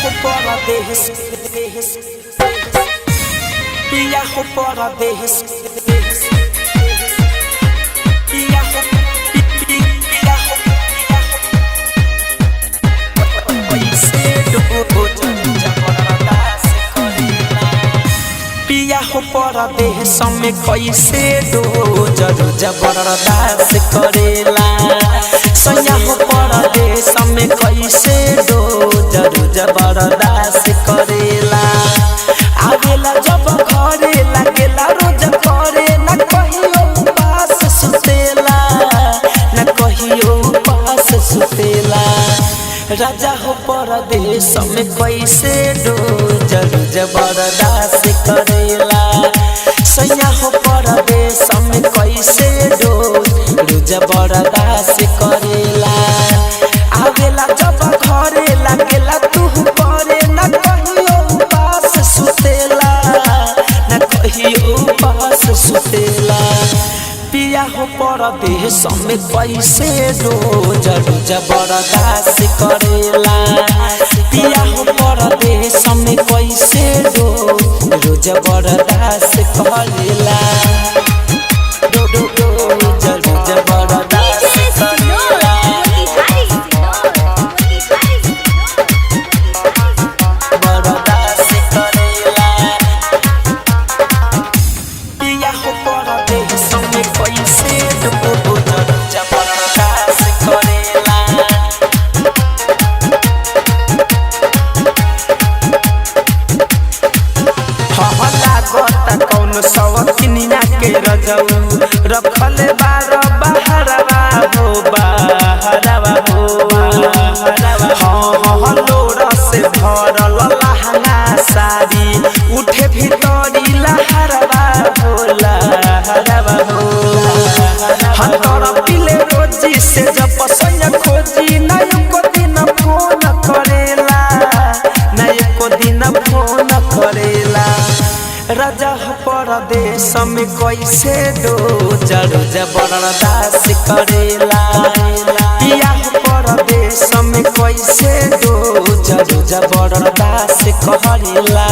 हो परदेश पिया हो परदेश पिया हो पैसे डूबो पिया हो परदेश में कैसे डो जबरदस्त करेला सैया हो परदेश में कैसे डो जबरदस्त करेला आवेला जब घरे लागेला रोज करे न कहियो पास सुतेला न कहियो पास सुतेला राजा हो परदेश में कैसे डो जबरदस्त करेला सैया हो परदेश में कैसे डो जबरदस्त करेला आवेला जब घरे लागेला तू करे न कहियो पास सुतेला न कहियो पास सुतेला पिया हो परदेश में कैसे डो जबरदस्त करेला पिया हो परदेश में कैसे डो जबरदस्त करेला रखल बार बहरवा हो बहरवा हो हाँ लोरा से भरल लहंगा साड़ी उठे भीतरी लहरवा हो लहरवा हो हर पिले रोजी से जब पसंद खोजी नहीं को दिन फोन करेला नहीं को दिन फोन करेला राजा हो परदेश में कैसे डो जबरदस्त करेला पिया हो परदेश में कैसे डो जबरदस्त करेला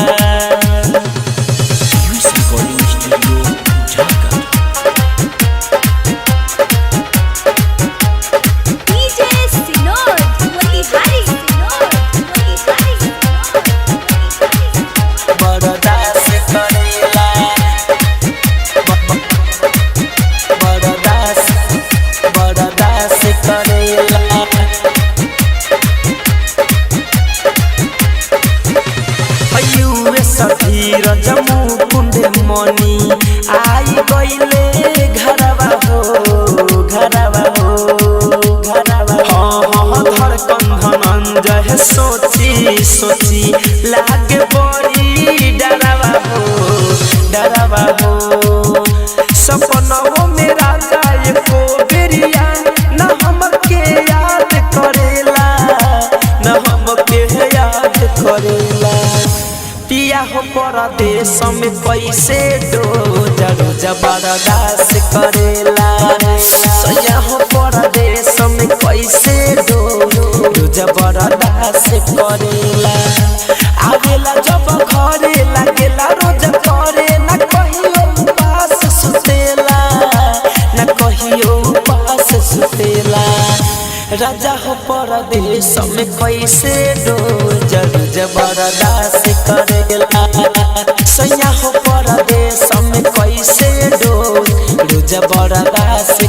जमू कुंड मनी आई गईले घरवा हो घरवा हो घरवा हाँ धड़कन धनंजय सोची सोची लागे बड़ी डरवा हो सपनों में राजा एको बेरिया न हमके याद करेला न हमके याद करेला पिया हो परदेश में कैसे डो जबरदस्त करेला सैया हो परदेश में कैसे डो जबरदस्त करेला आवेला जब घरे लागेला रोज करे न कहियो पास सुतेला न कहियो पास सुतेला राजा हो परदेश में कैसे डो जबरदस्त करेला सैया हो परदेश में कैसे डो जबरदस्त